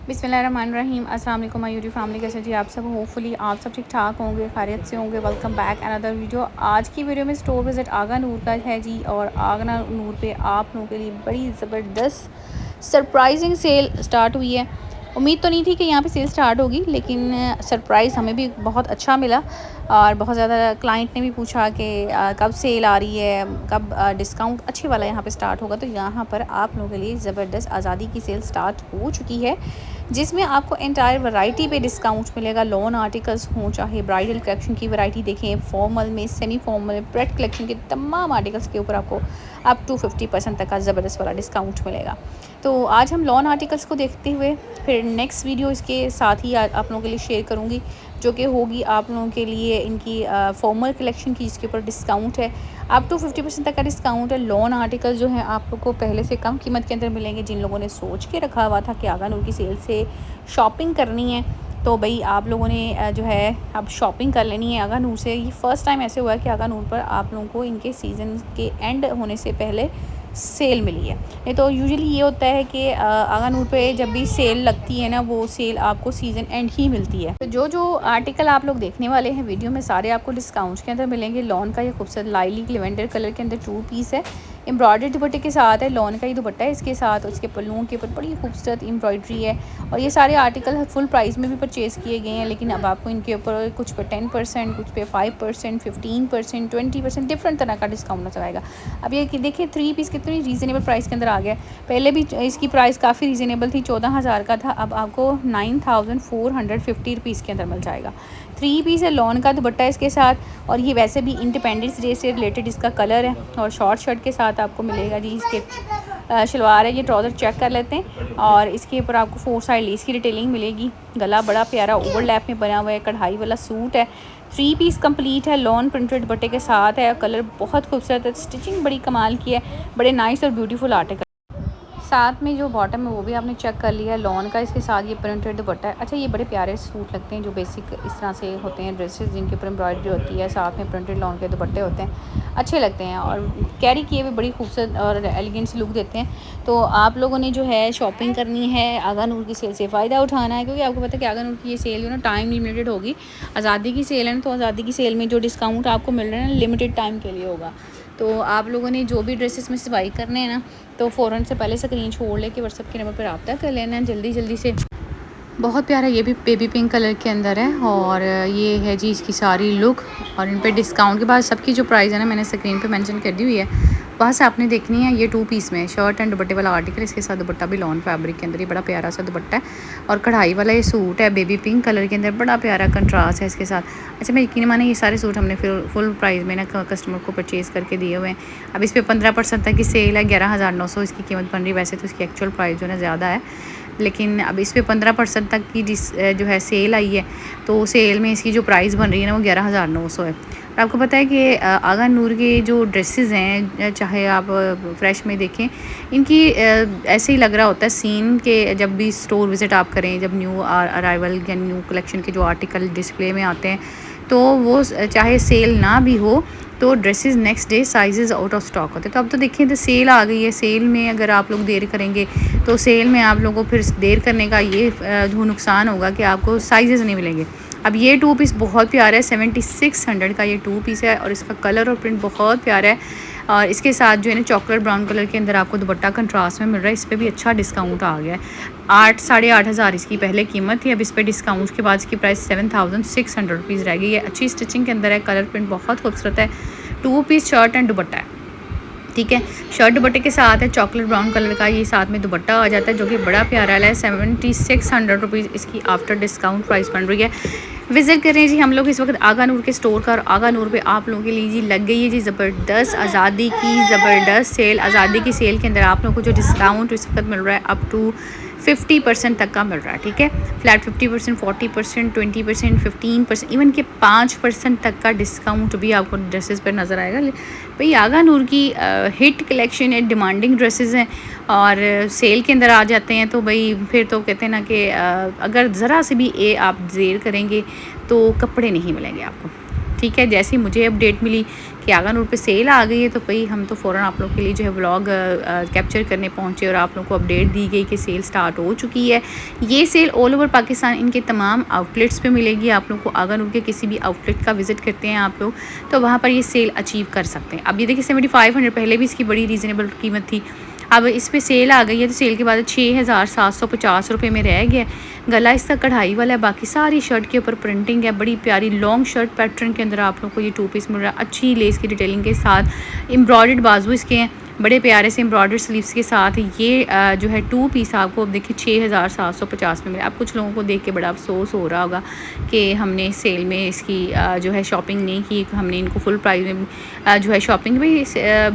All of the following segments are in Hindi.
बिस्मिल्लाहिर्रहमानिर्रहीम। अस्सलाम वालेकुम माय यूट्यूब फैमिली, कैसे जी आप सब। होपफुली आप सब ठीक ठाक होंगे, खैरियत से होंगे। Welcome back another video. आज की वीडियो में स्टोर विज़िट आगा नूर का है जी, और आगा नूर पे आप लोगों के लिए बड़ी ज़बरदस्त सरप्राइजिंग सेल स्टार्ट हुई है। उम्मीद तो नहीं थी कि यहाँ पे सेल स्टार्ट होगी, लेकिन सरप्राइज़ हमें भी बहुत अच्छा मिला। और बहुत ज़्यादा क्लाइंट ने भी पूछा कि कब सेल आ रही है, कब डिस्काउंट अच्छे वाला यहाँ पे स्टार्ट होगा। तो यहाँ पर आप लोगों के लिए ज़बरदस्त आज़ादी की सेल स्टार्ट हो चुकी है, जिसमें आपको एंटायर वैरायटी पे डिस्काउंट मिलेगा। लॉन आर्टिकल्स हों, चाहे ब्राइडल कलेक्शन की वैरायटी देखें, फॉर्मल में, सेमी फॉर्मल, प्रेट कलेक्शन के तमाम आर्टिकल्स के ऊपर आपको अप टू 50% तक का ज़बरदस्त वाला डिस्काउंट मिलेगा। तो आज हम लॉन आर्टिकल्स को देखते हुए फिर नेक्स्ट वीडियो इसके साथ ही आप लोगों के लिए शेयर करूँगी, जो कि होगी आप लोगों के लिए इनकी फॉर्मल कलेक्शन की, जिसके ऊपर डिस्काउंट है अप टू 50% तक का डिस्काउंट है। लॉन आर्टिकल्स जो है आप लोग को पहले से कम कीमत के अंदर मिलेंगे। जिन लोगों ने सोच के रखा हुआ था कि आगा नूर की सेल से शॉपिंग करनी है, तो भाई आप लोगों ने जो है अब शॉपिंग कर लेनी है आगा नूर से। ये फ़र्स्ट टाइम ऐसे हुआ है कि आगा नूर पर आप लोगों को इनके सीज़न के एंड होने से पहले सेल मिली है। नहीं तो यूजुअली ये होता है कि आगा नूर पे जब भी सेल लगती है ना, वो सेल आपको सीज़न एंड ही मिलती है। तो जो आर्टिकल आप लोग देखने वाले हैं वीडियो में, सारे आपको डिस्काउंट के अंदर मिलेंगे। लॉन का ये खूबसूरत लाइलिक लेवेंडर कलर के अंदर 2 पीस है, एम्ब्रॉयडर्ड दुपट्टे के साथ है। लॉन का ही दुपट्टा है इसके साथ, और इसके पल्लुओं के ऊपर बड़ी खूबसूरत एम्ब्रॉयडरी है। और ये सारे आर्टिकल फुल प्राइस में भी परचेज़ किए गए हैं, लेकिन अब आपको इनके ऊपर कुछ पे 10%, कुछ पे 5%, 15%, 20% डिफरेंट तरह का डिस्काउंट नजर आएगा। अब ये देखिए 3 पीस कितनी रीज़नेबल प्राइस के अंदर आ गया। पहले भी इसकी प्राइस काफ़ी रीज़नेबल थी, 14,000 का था, अब आपको 9,450 रुपीज़ के अंदर मिल जाएगा। 3 पीस है, लॉन का दुपट्टा इसके साथ, और ये वैसे भी इंडिपेंडेंस डे से रिलेटेड इसका कलर है। और शॉर्ट शर्ट के साथ आपको मिलेगा जी इसके शलवार है। ये ट्राउज़र चेक कर लेते हैं, और इसके ऊपर आपको 4 साइड लेस की डिटेलिंग मिलेगी। गला बड़ा प्यारा ओवरलैप में बना हुआ है, कढ़ाई वाला सूट है। 3 पीस कंप्लीट है, लॉन प्रिंटेड दुपट्टे के साथ है। कलर बहुत खूबसूरत है, स्टिचिंग बड़ी कमाल की है, बड़े नाइस और ब्यूटीफुल आर्टिकल। साथ में जो बॉटम है वो भी आपने चेक कर लिया है, लॉन का इसके साथ ये प्रिंटेड दुपट्टा है। अच्छा, ये बड़े प्यारे सूट लगते हैं जो बेसिक इस तरह से होते हैं, ड्रेसेस जिनके ऊपर एम्ब्रॉयडरी होती है, साथ में प्रिंटेड लॉन के दुपट्टे होते हैं, अच्छे लगते हैं और कैरी किए हुए बड़ी खूबसूरत और एलिगेंट सी लुक देते हैं। तो आप लोगों ने जो है शॉपिंग करनी है, आगा नूर की सेल से फ़ायदा उठाना है, क्योंकि आपको पता है कि आगा नूर की ये सेल जो ना टाइम लिमिटेड होगी। आज़ादी की सेल है ना, तो आज़ादी की सेल में जो डिस्काउंट आपको मिल रहा है ना, लिमिटेड टाइम के लिए होगा। तो आप लोगों ने जो भी ड्रेसेस में सिलाई करने हैं ना, तो फ़ौरन से पहले स्क्रीन छोड़ लेके व्हाट्सएप के नंबर पर रब्ता कर लेना है जल्दी से। बहुत प्यारा ये भी बेबी पिंक कलर के अंदर है, और ये है जी इसकी सारी लुक। और इन पे डिस्काउंट के बाद सबकी जो प्राइस है ना, मैंने स्क्रीन पे मेंशन कर दी हुई है, बस आपने देखनी है। ये 2 पीस में शर्ट एंड दुपट्टे वाला आर्टिकल, इसके साथ दुपट्टा भी लॉन फैब्रिक के अंदर, ये बड़ा प्यारा सा दुपट्टा है। और कढ़ाई वाला ये सूट है बेबी पिंक कलर के अंदर, बड़ा प्यारा कंट्रास्ट है इसके साथ। अच्छा, मैं यकीन माने ये सारे सूट हमने फिर फुल प्राइस में ना कस्टमर को परचेज़ करके दिए हुए हैं। अब इस पर 15% तक की सेल है, 11,900 इसकी कीमत बन रही है। वैसे तो इसकी एक्चुअल प्राइस जो है ज़्यादा है, लेकिन अब इस पे 15% तक की जो है सेल आई है, तो सेल में इसकी जो प्राइस बन रही है ना, वो 11,900 है। और आपको पता है कि आगा नूर के जो ड्रेसेस हैं, चाहे आप फ्रेश में देखें, इनकी ऐसे ही लग रहा होता है सीन के जब भी स्टोर विज़िट आप करें, जब न्यू अराइवल या न्यू कलेक्शन के जो आर्टिकल डिस्प्ले में आते हैं, तो वो चाहे सेल ना भी हो, तो dresses next day sizes out of stock होते हैं। तो अब तो देखिए, तो सेल आ गई है, सेल में अगर आप लोग देर करेंगे तो सेल में आप लोगों को फिर देर करने का ये नुकसान होगा कि आपको साइजेस नहीं मिलेंगे। अब ये 2 पीस बहुत प्यारा है, 7600 का ये 2 पीस है, और इसका कलर और प्रिंट बहुत प्यारा है। और इसके साथ जो है ना, चॉकलेट ब्राउन कलर के अंदर आपको दुपट्टा कंट्रास्ट में मिल रहा है। इस पर भी अच्छा डिस्काउंट आ गया है। 8,500 इसकी पहले कीमत थी, अब इस पर डिस्काउंट के बाद इसकी प्राइस 7,600 रुपीज़ रह गई है। अच्छी स्टिचिंग के अंदर है, कलर प्रिंट बहुत खूबसूरत है। 2 पीस शर्ट एंड दुपट्टा है, ठीक है। शर्ट दुपट्टे के साथ है चॉकलेट ब्राउन कलर का, ये साथ में दुपट्टा आ जाता है, जो कि बड़ा प्यारा है। 7,600 रुपीज़ इसकी आफ्टर डिस्काउंट प्राइस बन रही है। विज़िट करें जी हम लोग इस वक्त आगा नूर के स्टोर का, और आगा नूर पे आप लोगों के लिए जी लग गई है जी ज़बरदस्त आज़ादी की ज़बरदस्त सेल। आज़ादी की सेल के अंदर आप लोगों को जो डिस्काउंट इस वक्त मिल रहा है अप टू 50% तक का मिल रहा है, ठीक है। फ्लैट 50%, 40%, 20%, 15%, इवन के 5% तक का डिस्काउंट भी आपको ड्रेसेस पर नज़र आएगा। भाई आगा नूर की हिट कलेक्शन है, डिमांडिंग ड्रेसेस हैं, और सेल के अंदर आ जाते हैं, तो भाई फिर तो कहते हैं ना कि अगर ज़रा से भी आप देर करेंगे तो कपड़े नहीं मिलेंगे आपको, ठीक है। जैसे मुझे अपडेट मिली कि आगा नूर पे सेल आ गई है, तो भाई हम तो फ़ौरन आप लोग के लिए जो है व्लॉग कैप्चर करने पहुँचे और आप लोग को अपडेट दी गई कि सेल स्टार्ट हो चुकी है। ये सेल ऑल ओवर पाकिस्तान इनके तमाम आउटलेट्स पे मिलेगी। आप लोग को आगा नूर के किसी भी आउटलेट का विज़िट करते हैं आप लोग, तो वहाँ पर ये सेल अचीव कर सकते हैं। अब ये देखिए 7500, पहले भी इसकी बड़ी रीज़नेबल कीमत थी, अब इस पे सेल आ गई है, तो सेल के बाद 6750 रुपये में रह गया। गला इसका कढ़ाई वाला है, बाकी सारी शर्ट के ऊपर प्रिंटिंग है। बड़ी प्यारी लॉन्ग शर्ट पैटर्न के अंदर आप लोग को ये 2 पीस मिल रहा है, अच्छी लेस की डिटेलिंग के साथ। एम्ब्रॉयडर्ड बाजू इसके हैं, बड़े प्यारे से एम्ब्रॉयडर्ड स्लीव्स के साथ। ये जो है 2 पीस आपको अब देखिए 6750 में मिले। अब कुछ लोगों को देख के बड़ा अफसोस हो रहा होगा कि हमने सेल में इसकी जो है शॉपिंग नहीं की, हमने इनको फुल प्राइस में जो है शॉपिंग भी।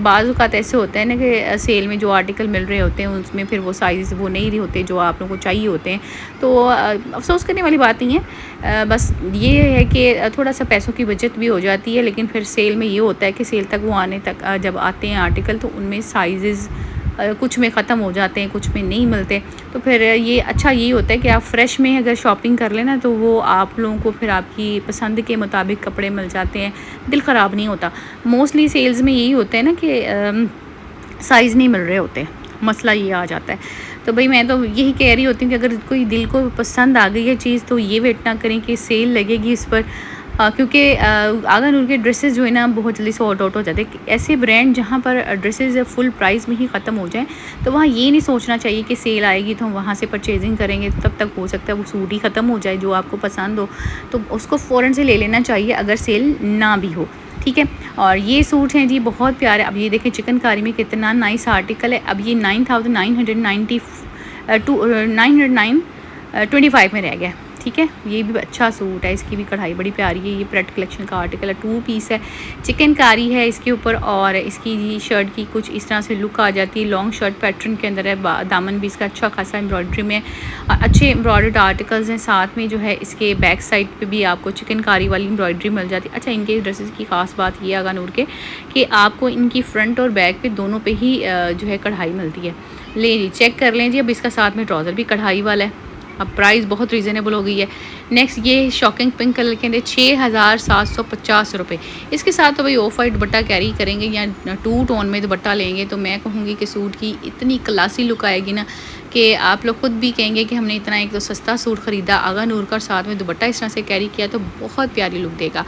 बाज़ औक़ात ऐसे होता है ना कि सेल में जो आर्टिकल मिल रहे होते हैं उसमें फिर वो साइज़ वो नहीं रहे होते जो आप लोगों को चाहिए होते हैं, तो अफसोस करने वाली बात नहीं है। बस ये है कि थोड़ा सा पैसों की बचत भी हो जाती है, लेकिन फिर सेल में ये होता है कि सेल तक वो आने तक जब आते हैं आर्टिकल, तो उनमें साइज़ कुछ में ख़त्म हो जाते हैं, कुछ में नहीं मिलते। तो फिर ये अच्छा यही होता है कि आप फ्रेश में अगर शॉपिंग कर लेना, तो वो आप लोगों को फिर आपकी पसंद के मुताबिक कपड़े मिल जाते हैं, दिल ख़राब नहीं होता। मोस्टली सेल्स में यही होता है ना कि साइज़ नहीं मिल रहे होते, मसला ये आ जाता है। तो भाई मैं तो यही कह रही होती हूँ कि अगर कोई दिल को पसंद आ गई है चीज़, तो ये वेट ना करें कि सेल लगेगी इस पर, क्योंकि आगा नूर के ड्रेसेस जो है ना बहुत जल्दी सॉल्ट आउट हो जाते हैं। ऐसे ब्रांड जहाँ पर ड्रेसेस फुल प्राइस में ही ख़त्म हो जाएं, तो वहाँ ये नहीं सोचना चाहिए कि सेल आएगी तो हम वहाँ से परचेजिंग करेंगे, तो तब तक हो सकता है वो सूट ही ख़त्म हो जाए जो आपको पसंद हो, तो उसको फ़ौरन से ले लेना चाहिए अगर सेल ना भी हो, ठीक है। और ये सूट हैं जी बहुत प्यारे। अब ये देखें चिकनकारी में कितना नाइस आर्टिकल है। अब ये 9,925 में रह गया, ठीक है। ये भी अच्छा सूट है, इसकी भी कढ़ाई बड़ी प्यारी है। ये प्रेट कलेक्शन का आर्टिकल है, 2 पीस है, चिकनकारी है इसके ऊपर, और इसकी शर्ट की कुछ इस तरह से लुक आ जाती है। लॉन्ग शर्ट पैटर्न के अंदर है, दामन भी इसका अच्छा खासा एम्ब्रॉयडरी में, अच्छे एम्ब्रॉयडर्ड आर्टिकल्स हैं। साथ में जो है इसके बैक साइड पे भी आपको चिकनकारी वाली एम्ब्रॉयडरी मिल जाती है। अच्छा, इनके ड्रेसेस की खास बात ये आगा नूर के कि आपको इनकी फ्रंट और बैक पे दोनों पे ही जो है कढ़ाई मिलती है। ले जी चेक कर लें जी। अब इसका साथ में ट्राउज़र भी कढ़ाई वाला है। अब प्राइस बहुत रीज़नेबल हो गई है। नेक्स्ट ये शॉकिंग पिंक कलर के अंदर 6750 रुपये। इसके साथ तो भाई ऑफ वाइट दुपट्टा कैरी करेंगे या 2 टोन में दुपट्टा लेंगे, तो मैं कहूँगी कि सूट की इतनी क्लासी लुक आएगी ना कि आप लोग खुद भी कहेंगे कि हमने इतना एक तो सस्ता सूट ख़रीदा, आगा नूर का, साथ में दुपट्टा इस तरह से कैरी किया, तो बहुत प्यारी लुक देगा।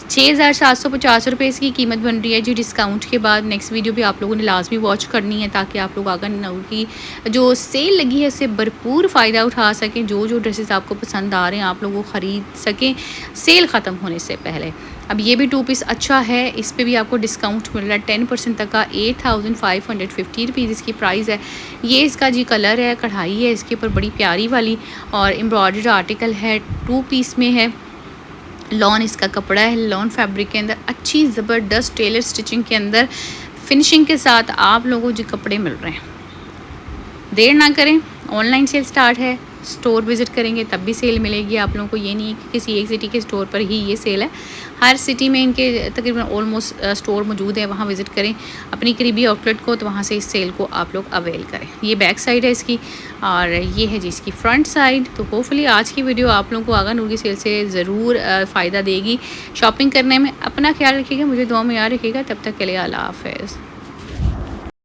6750 रुपये इसकी कीमत बन रही है जी डिस्काउंट के बाद। नेक्स्ट वीडियो भी आप लोगों ने लाजमी वॉच करनी है, ताकि आप लोग आगा नूर की जो सेल लगी है उससे भरपूर फ़ायदा उठा सकें। जो ड्रेसेस आपको पसंद आ रहे हैं आप लोग वो ख़रीद सकें सेल ख़त्म होने से पहले। अब ये भी 2 पीस अच्छा है, इस पे भी आपको डिस्काउंट मिल रहा है 10% तक का। 8550 रुपीज़ इसकी प्राइस है। ये इसका जी कलर है, कढ़ाई है इसके ऊपर बड़ी प्यारी वाली, और एम्ब्रॉयडर्ड आर्टिकल है, 2 पीस में है। लॉन इसका कपड़ा है, लॉन फैब्रिक के अंदर अच्छी ज़बरदस्त टेलर स्टिचिंग के अंदर फिनिशिंग के साथ आप लोगों को जो कपड़े मिल रहे हैं। देर ना करें, ऑनलाइन सेल स्टार्ट है, स्टोर विज़िट करेंगे तब भी सेल मिलेगी आप लोगों को। ये नहीं है कि किसी एक सिटी के स्टोर पर ही ये सेल है, हर सिटी में इनके तकरीबन ऑलमोस्ट स्टोर मौजूद है। वहाँ विज़िट करें अपनी करीबी आउटलेट को, तो वहाँ से इस सेल को आप लोग अवेल करें। ये बैक साइड है इसकी, और ये है जी इसकी फ्रंट साइड। तो होपफुली आज की वीडियो आप लोगों को आगा नूर की सेल से ज़रूर फ़ायदा देगी शॉपिंग करने में। अपना ख्याल रखिएगा, मुझे दुआ में याद रखिएगा। तब तक के लिए अल्लाह हाफ़िज़।